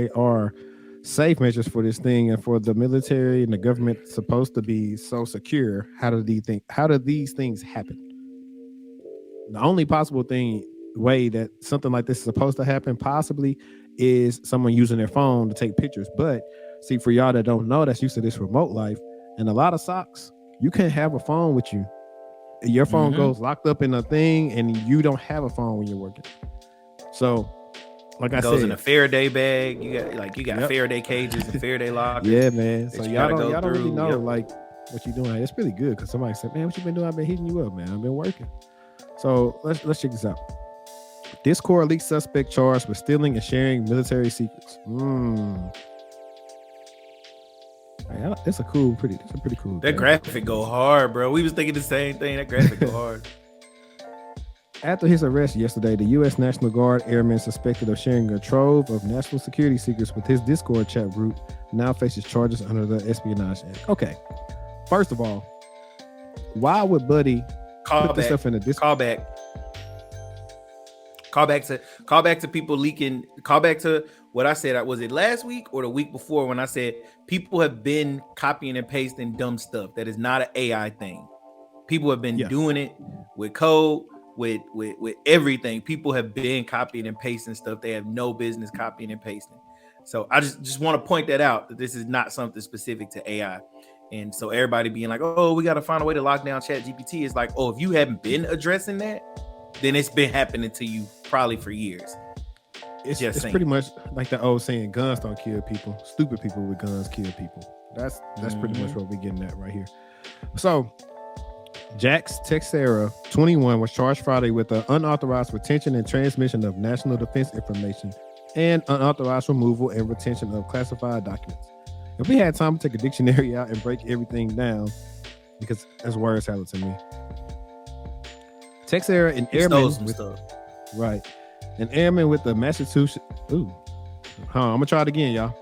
are safe measures for this thing and for the military and the government supposed to be so secure. How do these things happen? The only possible way that something like this is supposed to happen possibly is someone using their phone to take pictures. But see, for y'all that don't know, that's used to this remote life, and a lot of socks, you can't have a phone with you. Your phone Mm-hmm. goes locked up in a thing, and you don't have a phone when you're working. So, like I Goes in said, a Faraday bag. You got yep, Faraday cages and Faraday lockers yeah, man. that So you gotta go y'all don't really through. know Yep. like what you're doing. It's pretty good because somebody said, "Man, what you been doing? I've been hitting you up, man. I've been working." So let's check this out. Discord leaked suspect charged with stealing and sharing military secrets. That's a pretty cool. That graphic go hard, bro. We was thinking the same thing. That graphic go hard. After his arrest yesterday, the U.S. National Guard airman suspected of sharing a trove of national security secrets with his Discord chat group now faces charges under the Espionage Act. Okay, first of all, why would Buddy put this stuff in the Discord? Call back to people leaking. Call back to what I said. Was it last week or the week before when I said people have been copying and pasting dumb stuff that is not an AI thing. People have been doing it with code, with everything. People have been copying and pasting stuff they have no business copying and pasting. So I just want to point that out, that this is not something specific to AI. And so everybody being like, oh, we got to find a way to lock down Chat GPT. Is like, oh, if you haven't been addressing that, then it's been happening to you probably for years. It's pretty much like the old saying, guns don't kill people. Stupid people with guns kill people. That's pretty much what we're getting at right here. So Jax Teixeira, 21, was charged Friday with the unauthorized retention and transmission of national defense information and unauthorized removal and retention of classified documents. If we had time to take a dictionary out and break everything down, because that's word salad to me. Teixeira, an airman with stuff. Right. An airman with the Massachusetts. I'm gonna try it again, y'all.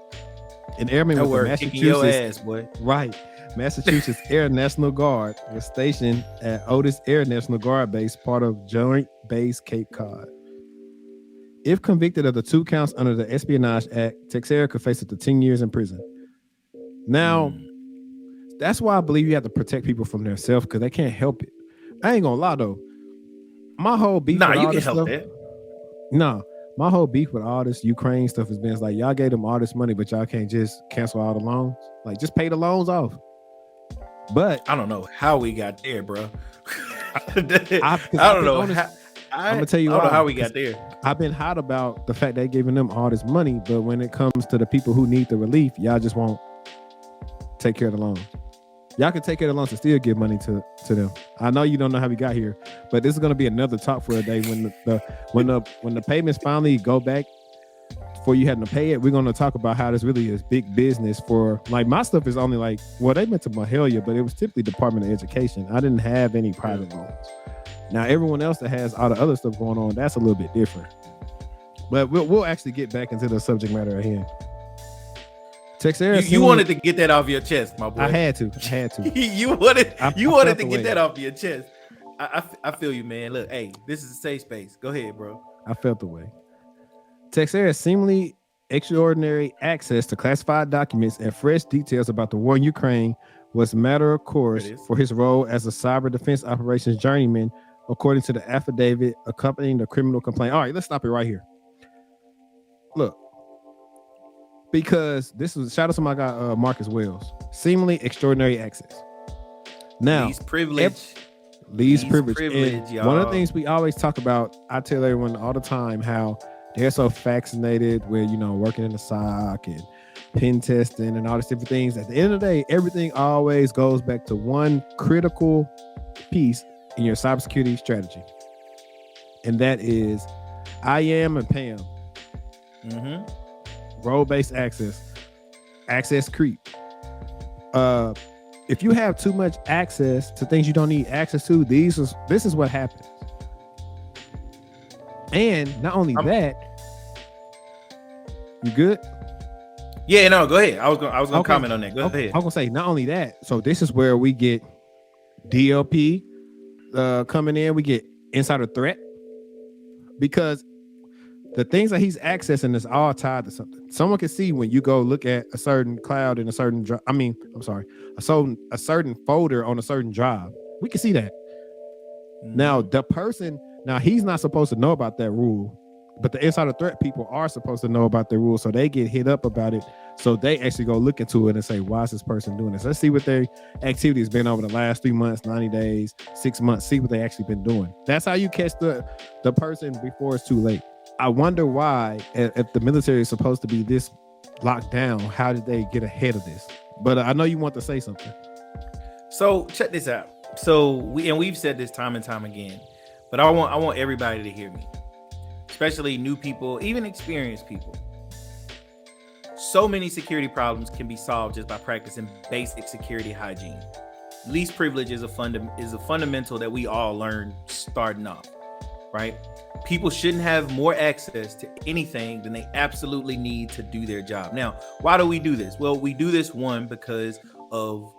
An airman with the Massachusetts. Your ass, boy. Right. Massachusetts Air National Guard was stationed at Otis Air National Guard Base, part of Joint Base Cape Cod. If convicted of the 2 counts under the Espionage Act, Teixeira could face up to 10 years in prison. Now, that's why I believe you have to protect people from themselves, because they can't help it. I ain't gonna lie though. My whole beef with all this stuff. My whole beef with all this Ukraine stuff has been like, y'all gave them all this money, but y'all can't just cancel all the loans. Like, just pay the loans off. But I don't know how we got there, bro. I don't know. I'm gonna tell you I don't know how we got there. I've been hot about the fact they giving them all this money, but when it comes to the people who need the relief, y'all just won't take care of the loans. Y'all can take care of the loans and still give money to them. I know you don't know how we got here, but this is going to be another talk for a day when the payments finally go back for you having to pay it. We're going to talk about how this really is big business for, like, my stuff is only like, well, they meant to Mahalia, but it was typically Department of Education. I didn't have any private loans. Now everyone else that has all the other stuff going on, that's a little bit different. But we'll actually get back into the subject matter at hand. Teixeira, you wanted to get that off your chest, my boy. I had to. you wanted to get that off your chest. I feel you, man. Look, hey, this is a safe space. Go ahead, bro. I felt the way. Teixeira seemingly extraordinary access to classified documents and fresh details about the war in Ukraine was matter of course for his role as a cyber defense operations journeyman, according to the affidavit accompanying the criminal complaint. All right, let's stop it right here. Look. Because this was shout out to my guy Marcus Wells. Seemingly extraordinary access. Now, least privilege. And one of the things we always talk about, I tell everyone all the time how they're so fascinated with, working in the SOC and pen testing and all these different things. At the end of the day, everything always goes back to one critical piece in your cybersecurity strategy, and that is IAM and PAM. Role-based access creep. If you have too much access to things you don't need access to, this is what happens. And not only that, you good? Yeah, no, go ahead. I was gonna comment on that. Go ahead. I was gonna say not only that. So this is where we get DLP coming in. We get insider threat, because the things that he's accessing is all tied to something. Someone can see when you go look at a certain cloud in a certain drive. I mean, I'm sorry, a certain folder on a certain drive. We can see that. Now, the person, now he's not supposed to know about that rule, but the insider threat people are supposed to know about the rule, so they get hit up about it. So they actually go look into it and say, why is this person doing this? Let's see what their activity has been over the last 3 months, 90 days, 6 months, see what they actually been doing. That's how you catch the person before it's too late. I wonder why, if the military is supposed to be this locked down, how did they get ahead of this? But I know you want to say something. So check this out. So we've said this time and time again, but I want everybody to hear me, especially new people, even experienced people. So many security problems can be solved just by practicing basic security hygiene. Least privilege is a fundamental that we all learn starting off, right? People shouldn't have more access to anything than they absolutely need to do their job. Now, why do we do this? Well, we do this, one, because of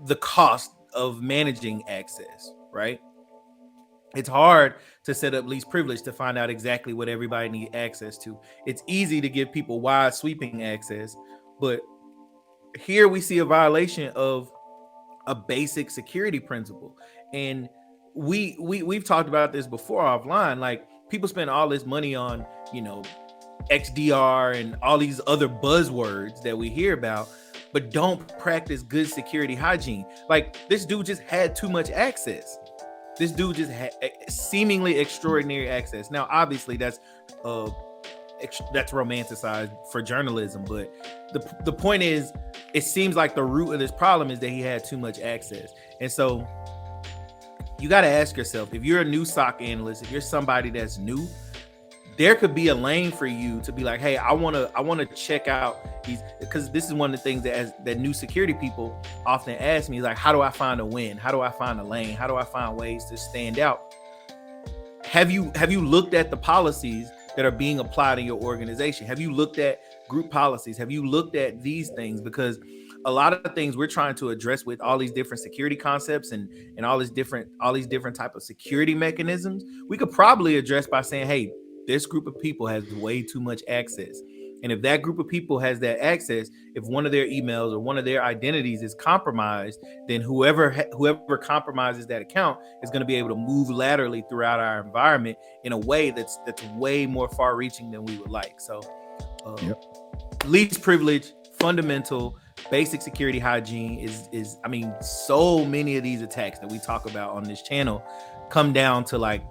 the cost of managing access, right? It's hard to set up least privilege to find out exactly what everybody needs access to. It's easy to give people wide sweeping access, but here we see a violation of a basic security principle. And we've talked about this before offline. Like, people spend all this money on, XDR and all these other buzzwords that we hear about, but don't practice good security hygiene. Like, this dude just had too much access. This dude just had seemingly extraordinary access. Now, obviously, that's romanticized for journalism, but the point is, it seems like the root of this problem is that he had too much access. And so you got to ask yourself, if you're a new SOC analyst, if you're somebody that's new, there could be a lane for you to be like, hey, I want to check out these, because this is one of the things that new security people often ask me, is like, how do I find a win? How do I find a lane? How do I find ways to stand out? Have you looked at the policies that are being applied in your organization? Have you looked at group policies? Have you looked at these things? Because a lot of things we're trying to address with all these different security concepts and all these different type of security mechanisms, we could probably address by saying, hey, this group of people has way too much access. And if that group of people has that access, if one of their emails or one of their identities is compromised, then whoever compromises that account is going to be able to move laterally throughout our environment in a way that's way more far-reaching than we would like. So, least privilege, fundamental, basic security hygiene is I mean, so many of these attacks that we talk about on this channel come down to, like,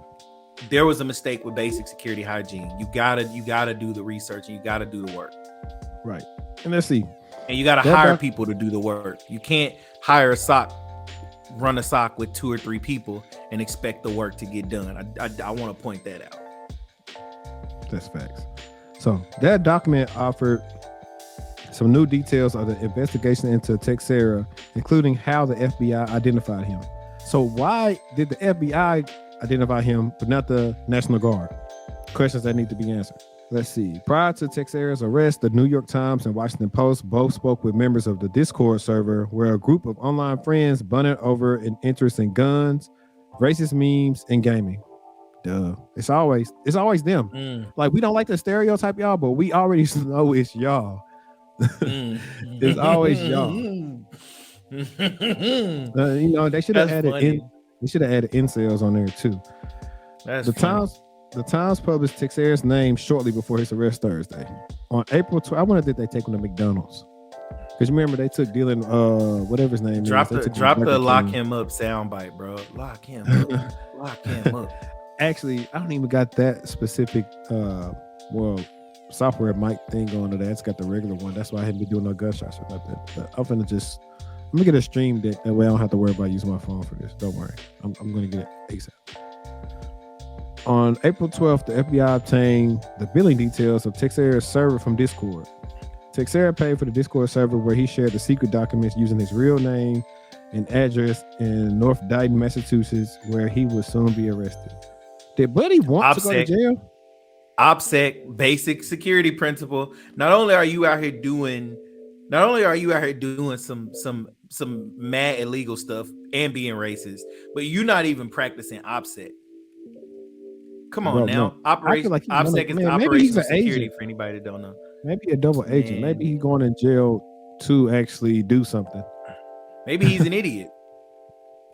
there was a mistake with basic security hygiene. You gotta do the research, and you gotta do the work. Right. And let's see. And you gotta hire people to do the work. You can't hire run a SOC with 2 or 3 people and expect the work to get done. I want to point that out. That's facts. So that document offered some new details of the investigation into Teixeira, including how the FBI identified him. So why did the FBI identify him, but not the National Guard? Questions that need to be answered. Let's see. Prior to Teixeira's arrest, the New York Times and Washington Post both spoke with members of the Discord server, where a group of online friends bonded over an interest in guns, racist memes, and gaming. Duh. It's always them. Like, we don't like to stereotype y'all, but we already know it's y'all. It's always y'all. They should have added incels on there too. The Times published Teixeira's name shortly before his arrest Thursday. On April 12th, I wonder did they take him to McDonald's? Because you remember they took Dylan, whatever his name drop is. Drop the lock him up soundbite, bro. Lock him up. Lock him up. Actually, I don't even got that specific software mic thing going to that. It's got the regular one. That's why I hadn't been doing no gunshots or nothing. But I'm gonna let me get a stream deck. That way I don't have to worry about using my phone for this. Don't worry. I'm going to get it ASAP. On April 12th, the FBI obtained the billing details of Teixeira's server from Discord. Teixeira paid for the Discord server where he shared the secret documents using his real name and address in North Dayton, Massachusetts, where he would soon be arrested. Did Buddy want to go to jail? OPSEC, basic security principle. Not only are you out here doing some mad illegal stuff and being racist, but you're not even practicing OPSEC. Come on now. I feel like OPSEC is operational security for anybody that don't know. Maybe a double agent. Maybe he's going in jail to actually do something. Maybe he's an idiot.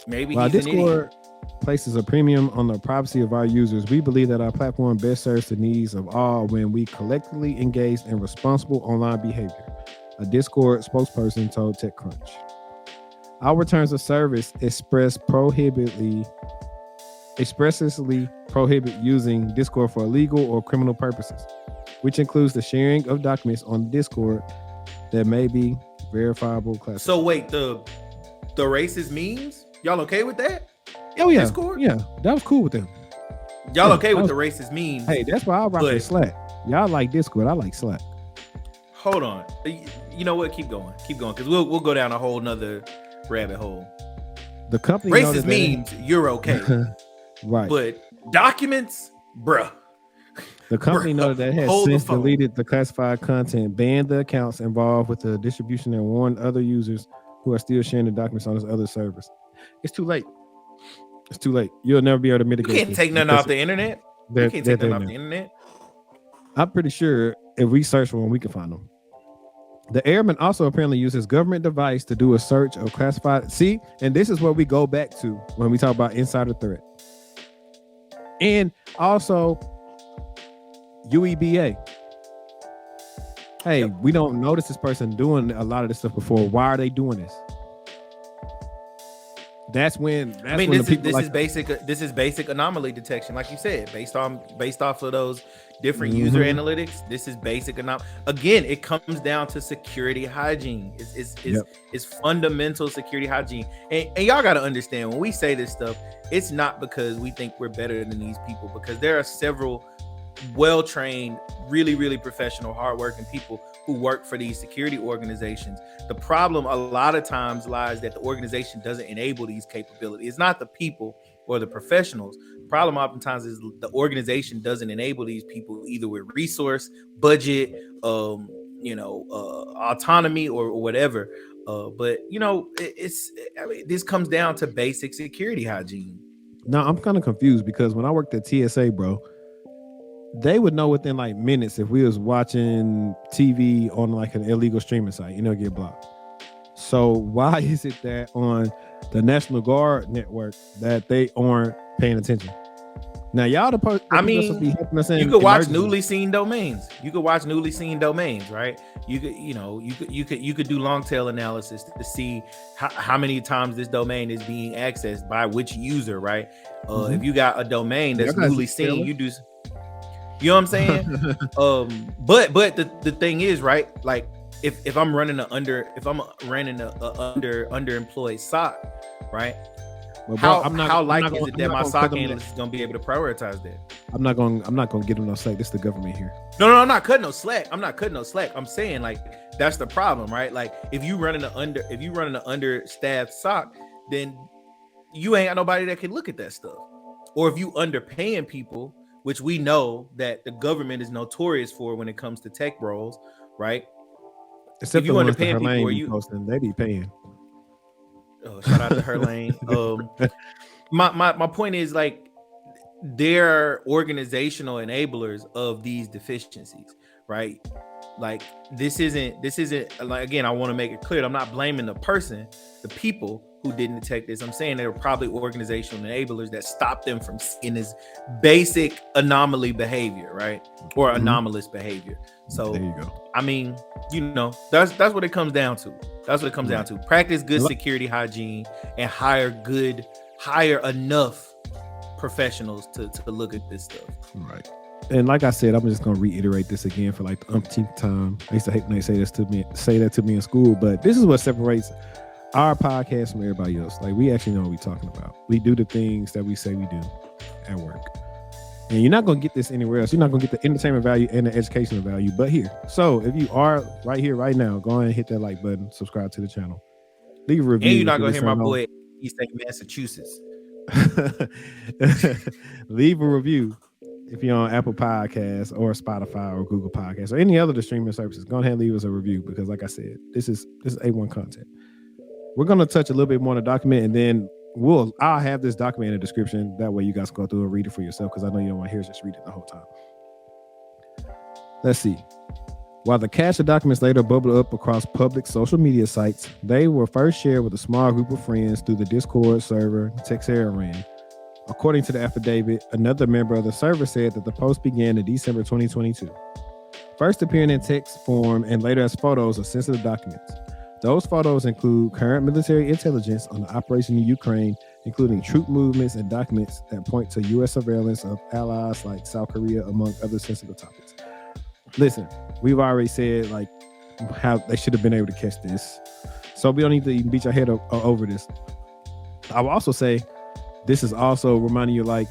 While Discord places a premium on the privacy of our users, we believe that our platform best serves the needs of all when we collectively engage in responsible online behavior. A Discord spokesperson told TechCrunch. Our terms of service expressly prohibit using Discord for illegal or criminal purposes, which includes the sharing of documents on Discord that may be verifiable classified. So wait, the racist memes? Y'all okay with that? Oh yeah, Discord? Yeah, that was cool with them. Y'all okay with the racist memes? Hey, that's why I rock with Slack. Y'all like Discord, I like Slack. Hold on, you know what? Keep going, because we'll go down a whole nother rabbit hole. The company racist memes, you're okay, right? But documents, bruh. The company noted that it has since deleted the classified content, banned the accounts involved with the distribution, and warned other users who are still sharing the documents on its other servers. It's too late. It's too late. You'll never be able to mitigate. You can't take nothing off the internet. You can't take nothing off the internet. I'm pretty sure if we search for them, we can find them. The airman also apparently uses government device to do a search of classified. See, and this is what we go back to when we talk about insider threat. And also UEBA. Hey, we don't notice this person doing a lot of this stuff before. Why are they doing this? This is basic anomaly detection, like you said, based off of those different user analytics. This is basic anomaly. Again, it comes down to security hygiene. It's fundamental security hygiene. And y'all got to understand, when we say this stuff, it's not because we think we're better than these people, because there are several well-trained, really, really professional, hardworking people who work for these security organizations. The problem a lot of times lies that the organization doesn't enable these capabilities. It's not the people or the professionals. The problem oftentimes is the organization doesn't enable these people either with resource, budget, autonomy or whatever. But this comes down to basic security hygiene. Now I'm kind of confused because when I worked at TSA, bro, they would know within like minutes if we was watching TV on like an illegal streaming site, get blocked. So why is it that on the National Guard network that they aren't paying attention? Now y'all you could watch newly seen domains. You could watch newly seen domains, right? You could do long tail analysis to see how many times this domain is being accessed by which user, right? If you got a domain that's newly seen, you do. You know what I'm saying? But the thing is, right? Like if I'm running underemployed SOC, right? Well, bro, how likely is it that my SOC analyst is gonna be able to prioritize that? I'm not gonna get them no slack. This is the government here. No, I'm not cutting no slack. I'm saying like that's the problem, right? Like if you running an understaffed SOC, then you ain't got nobody that can look at that stuff. Or if you underpaying people, which we know that the government is notorious for when it comes to tech roles, right? Except if you underpaying people, or you posting, they be paying. Oh, shout out to her lane. My point is, like, they're organizational enablers of these deficiencies, right? Like this isn't like, again, I want to make it clear, I'm not blaming the person, the people who didn't detect this. I'm saying there were probably organizational enablers that stopped them from seeing this basic anomaly behavior, right? Or anomalous behavior. So there you go. I mean, that's what it comes down to. That's what it comes down to. Practice good security hygiene and hire enough professionals to look at this stuff. Right. And like I said, I'm just gonna reiterate this again for like the umpteenth time. I used to hate when they say that to me in school, but this is what separates our podcast from everybody else. Like, we actually know what we're talking about. We do the things that we say we do at work. And you're not going to get this anywhere else. You're not going to get the entertainment value and the educational value, but here. So if you are right here, right now, go ahead and hit that like button, subscribe to the channel, leave a review. And you're not going to hear my boy East Massachusetts. Leave a review if you're on Apple Podcasts or Spotify or Google Podcasts or any other streaming services. Go ahead and leave us a review because, like I said, this is A1 content. We're going to touch a little bit more on the document, and then I'll have this document in the description. That way you guys can go through and read it for yourself, because I know you don't want to hear us just read it the whole time. Let's see. While the cache of documents later bubbled up across public social media sites, they were first shared with a small group of friends through the Discord server Teixeira ran. According to the affidavit, another member of the server said that the post began in December 2022, first appearing in text form and later as photos of sensitive documents. Those photos include current military intelligence on the operation in Ukraine, including troop movements and documents that point to U.S. surveillance of allies like South Korea, among other sensitive topics. Listen, we've already said like how they should have been able to catch this, so we don't need to even beat your head over this. I will also say this is also reminding you, like,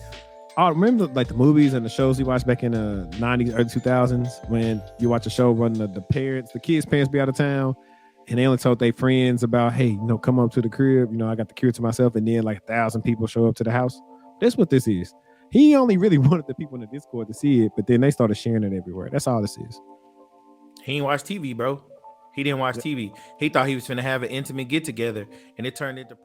I remember like the movies and the shows you watched back in the 90s, early 2000s, when you watch a show run the kids' parents be out of town, and they only told their friends about, hey, come up to the crib, I got the crib to myself, and then like 1,000 people show up to the house. That's what this is. He only really wanted the people in the Discord to see it, but then they started sharing it everywhere. That's all this is. He didn't watch TV, bro. He didn't watch TV. He thought he was finna have an intimate get together, and it turned into